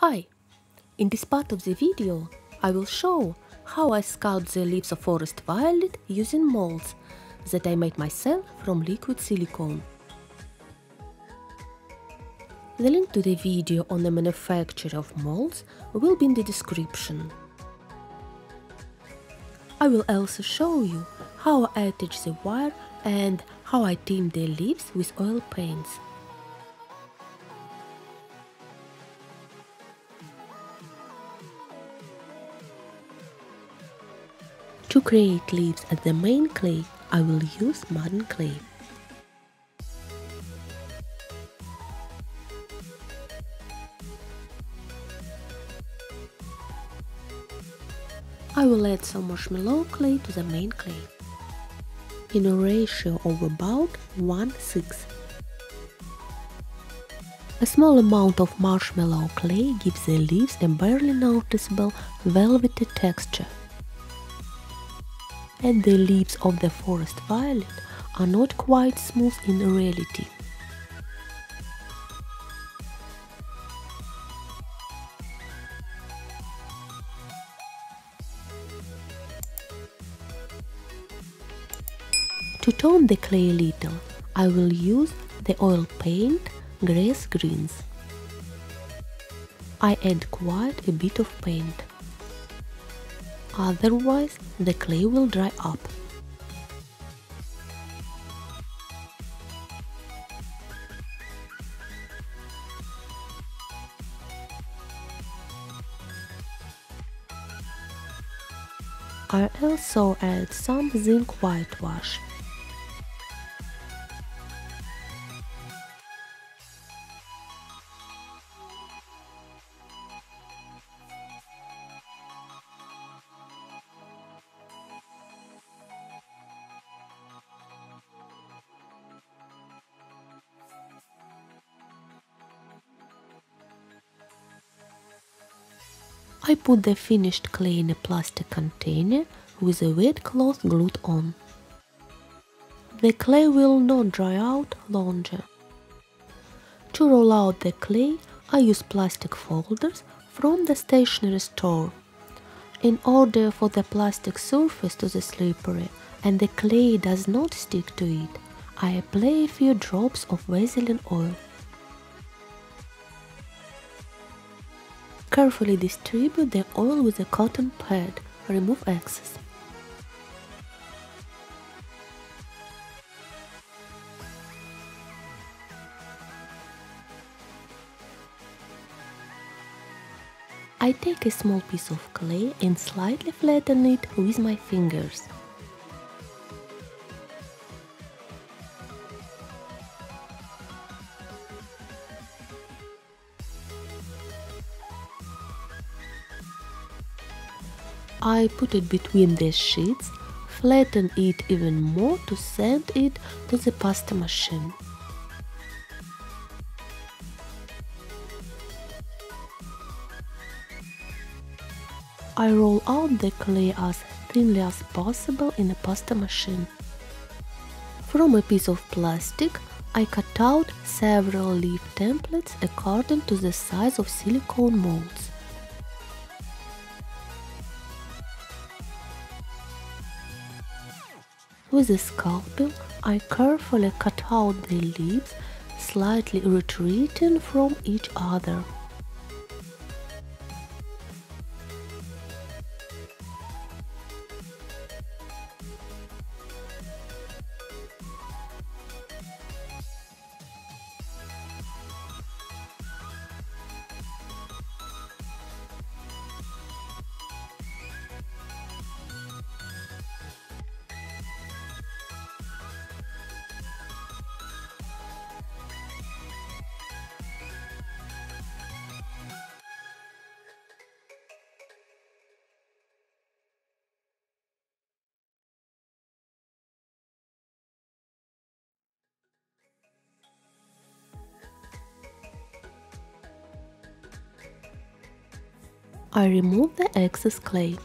Hi! In this part of the video, I will show how I sculpt the leaves of forest violet using molds that I made myself from liquid silicone. The link to the video on the manufacture of molds will be in the description. I will also show you how I attach the wire and how I tint the leaves with oil paints. To create leaves as the main clay, I will use modern clay. I will add some marshmallow clay to the main clay, in a ratio of about 1:6. A small amount of marshmallow clay gives the leaves a barely noticeable velvety texture. And the leaves of the forest violet are not quite smooth in reality. To tone the clay a little, I will use the oil paint Grass Greens. I add quite a bit of paint. Otherwise, the clay will dry up. I also add some zinc whitewash. I put the finished clay in a plastic container with a wet cloth glued on. The clay will not dry out longer. To roll out the clay, I use plastic folders from the stationery store. In order for the plastic surface to be slippery and the clay does not stick to it, I apply a few drops of Vaseline oil. Carefully distribute the oil with a cotton pad. Remove excess. I take a small piece of clay and slightly flatten it with my fingers. I put it between the sheets, flatten it even more to send it to the pasta machine. I roll out the clay as thinly as possible in a pasta machine. From a piece of plastic, I cut out several leaf templates according to the size of silicone molds. With a scalpel, I carefully cut out the leaves, slightly retreating from each other. I remove the excess clay.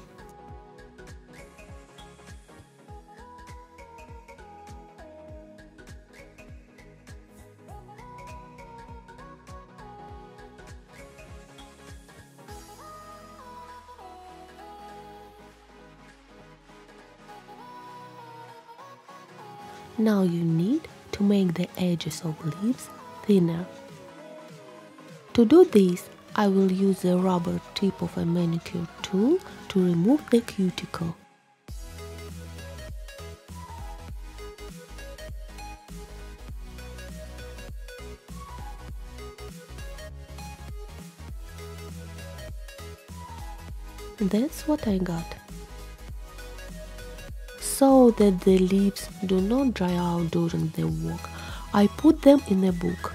Now you need to make the edges of leaves thinner. To do this, I will use the rubber tip of a manicure tool to remove the cuticle. That's what I got. So that the leaves do not dry out during the work, I put them in a book.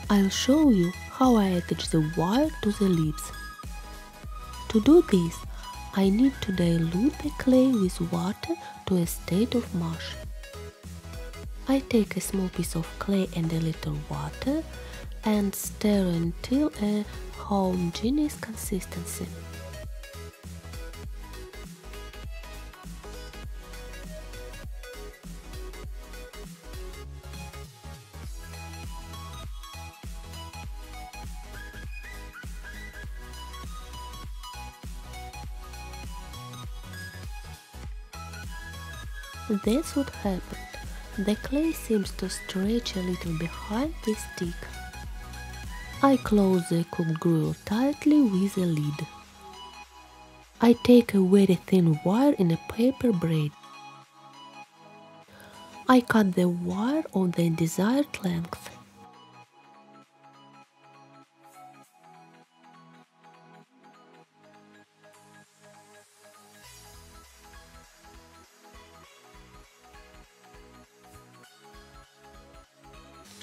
I'll show you how I attach the wire to the leaves. To do this, I need to dilute the clay with water to a state of mush. I take a small piece of clay and a little water and stir until a homogeneous consistency. That's what happened. The clay seems to stretch a little behind the stick. I close the cooked gruel tightly with a lid. I take a very thin wire in a paper braid. I cut the wire of the desired length.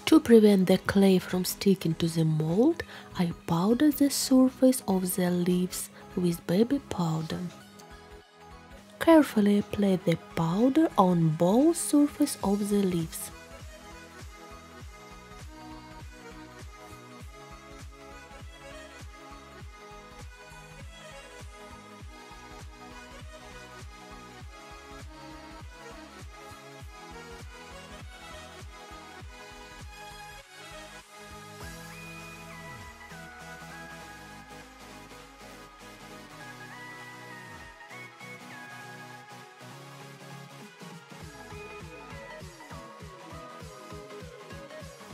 To prevent the clay from sticking to the mold, I powder the surface of the leaves with baby powder. Carefully apply the powder on both surfaces of the leaves.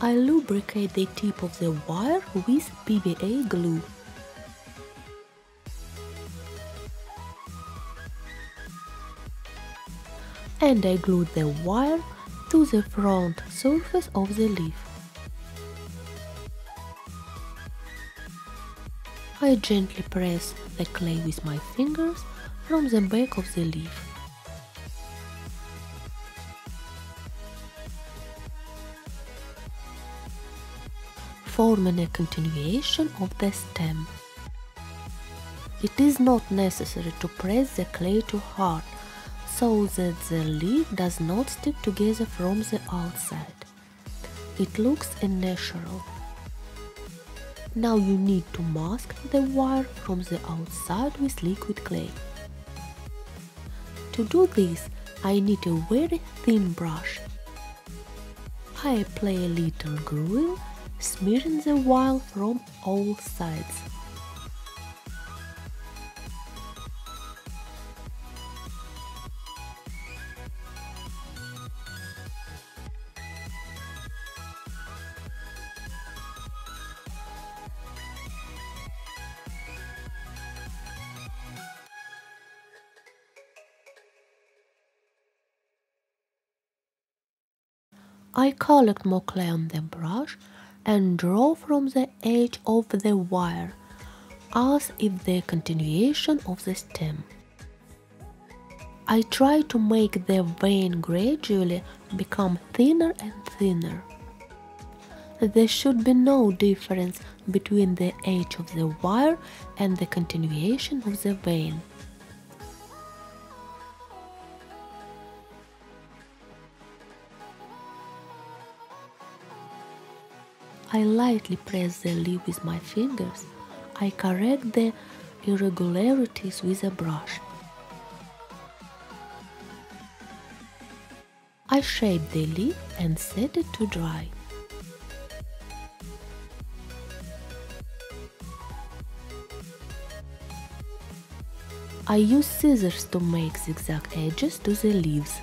I lubricate the tip of the wire with PVA glue. And I glue the wire to the front surface of the leaf. I gently press the clay with my fingers from the back of the leaf. Forming a continuation of the stem. It is not necessary to press the clay too hard, so that the leaf does not stick together from the outside. It looks unnatural. Now you need to mask the wire from the outside with liquid clay. To do this, I need a very thin brush. I apply a little gruel, smearing the wire from all sides. I collect more clay on the brush and draw from the edge of the wire, as if the continuation of the stem. I try to make the vein gradually become thinner and thinner. There should be no difference between the edge of the wire and the continuation of the vein. I lightly press the leaf with my fingers. I correct the irregularities with a brush. I shape the leaf and set it to dry. I use scissors to make zigzag edges to the leaves.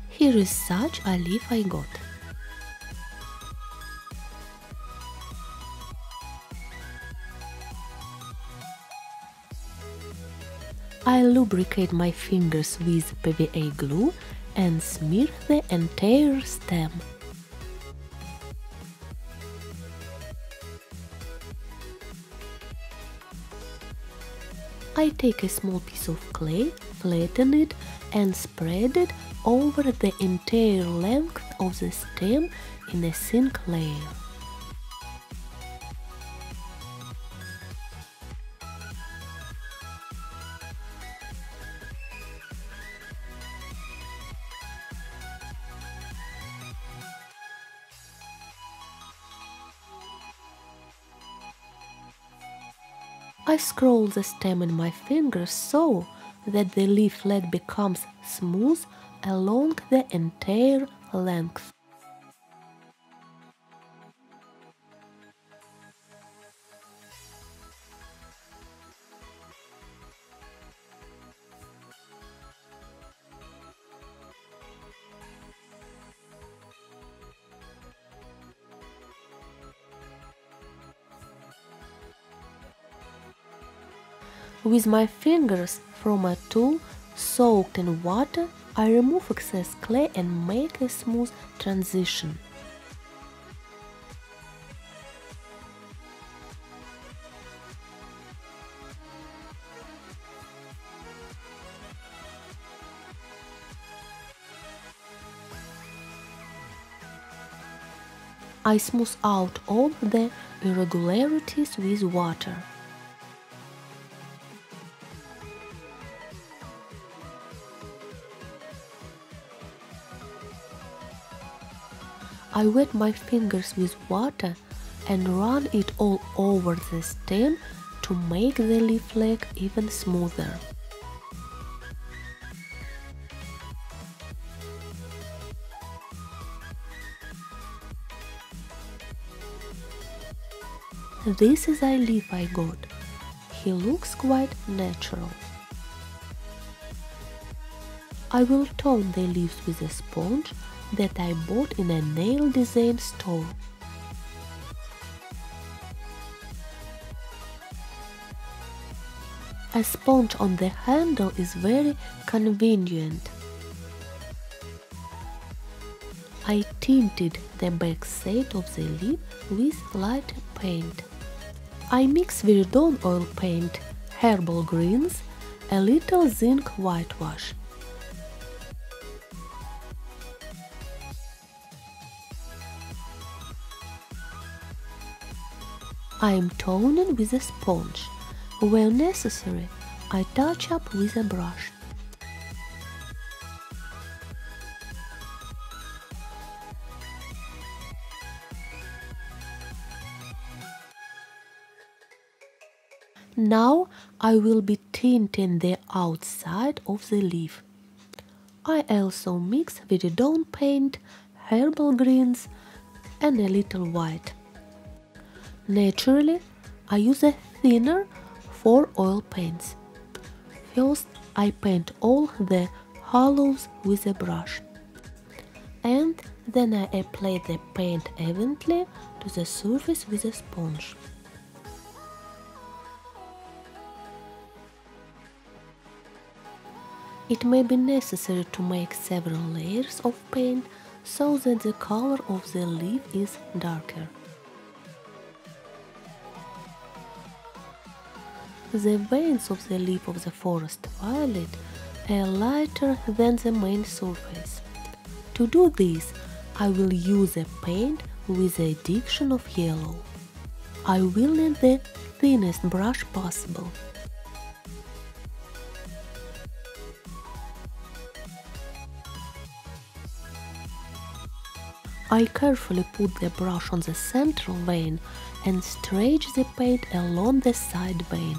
Here is such a leaf I got. I lubricate my fingers with PVA glue and smear the entire stem. I take a small piece of clay, flatten it and spread it over the entire length of the stem in a thin layer. I scroll the stem in my fingers so that the leaflet becomes smooth along the entire length. With my fingers from a tool soaked in water, I remove excess clay and make a smooth transition. I smooth out all the irregularities with water. I wet my fingers with water and run it all over the stem to make the leaf leg even smoother. This is a leaf I got. He looks quite natural. I will tone the leaves with a sponge that I bought in a nail design store. A sponge on the handle is very convenient. I tinted the back side of the leaf with light paint. I mix Viridon oil paint, herbal greens, a little zinc whitewash. I am toning with a sponge. Where necessary, I touch up with a brush. Now I will be tinting the outside of the leaf. I also mix Viridon paint, herbal greens and a little white. Naturally, I use a thinner for oil paints. First, I paint all the hollows with a brush, and then I apply the paint evenly to the surface with a sponge. It may be necessary to make several layers of paint so that the color of the leaf is darker. The veins of the leaf of the forest violet are lighter than the main surface. To do this, I will use a paint with the addition of yellow. I will need the thinnest brush possible. I carefully put the brush on the central vein and stretch the paint along the side vein.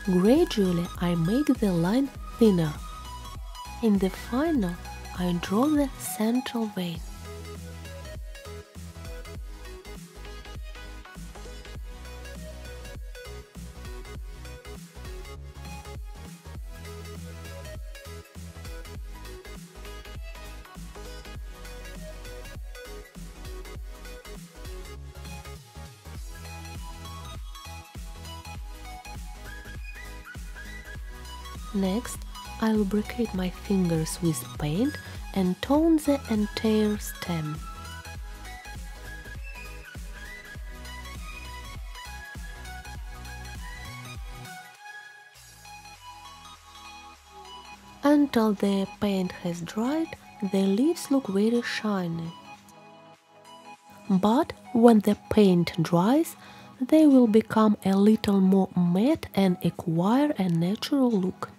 Gradually I make the line thinner. In the final, I draw the central vein. Next, I lubricate my fingers with paint and tone the entire stem. Until the paint has dried, the leaves look very shiny. But when the paint dries, they will become a little more matte and acquire a natural look.